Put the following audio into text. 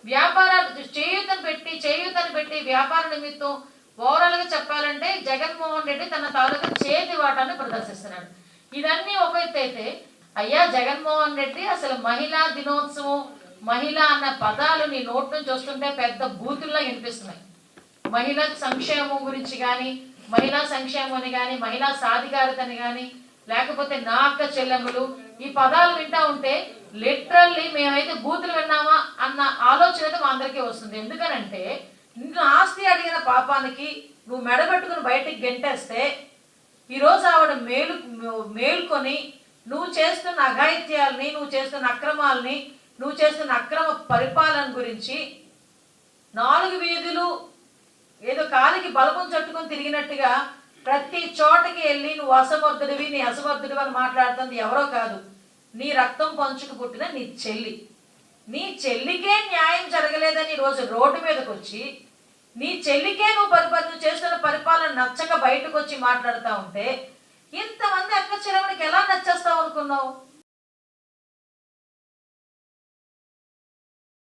వ్యాపారాలు చేయూతను పెట్టి వ్యాపార నిమిత్తం ఓవరాల్ గా చెప్పాలంటే జగన్మోహన్ రెడ్డి తన తాలూకా చేతి వాటాన్ని ప్రదర్శిస్తున్నాడు. ఇదన్నీ ఒక ఎత్తు అయితే, అయ్యా జగన్మోహన్ రెడ్డి అసలు మహిళా దినోత్సవం, మహిళ అన్న పదాలు నీ నోటి నుంచి వస్తుంటే పెద్ద బూతుల్లా వినిపిస్తున్నాయి. మహిళా సంక్షేమం గురించి కానీ, మహిళా సంక్షేమాన్ని కానీ, మహిళా సాధికారతని కానీ, లేకపోతే నా అక్క చెల్లెమ్మలు, ఈ పదాలు వింటా ఉంటే లిటరల్లీ మేమైతే బూతులు విన్నామా అన్న ఆలోచన మా అందరికీ వస్తుంది. ఎందుకనంటే నిన్ను ఆస్తి అడిగిన పాపానికి నువ్వు మెడబెట్టుకుని బయటికి గెంటేస్తే ఈరోజు ఆవిడ మేల్కొని నువ్వు చేస్తున్న అఘాయిత్యాలని, నువ్వు చేస్తున్న అక్రమాలని, నువ్వు చేస్తున్న అక్రమ పరిపాలన గురించి 4 వీధులు ఏదో కాలికి బలపం చుట్టుకొని తిరిగినట్టుగా ప్రతి చోటకి వెళ్ళి నువ్వు అసమర్థుడివి, నీ అసమర్థుడివి అని మాట్లాడుతుంది ఎవరో కాదు, నీ రక్తం పంచుకు పుట్టిన నీ చెల్లి. నీ చెల్లికే న్యాయం జరగలేదని ఈరోజు రోడ్డు మీదకి వచ్చి నీ చెల్లికే నువ్వు చేస్తున్న పరిపాలన నచ్చక బయటకు వచ్చి మాట్లాడుతూ ఉంటే ఇంతమంది అక్క చెల్లెమ్మడికి ఎలా నచ్చేస్తావు అనుకున్నావు?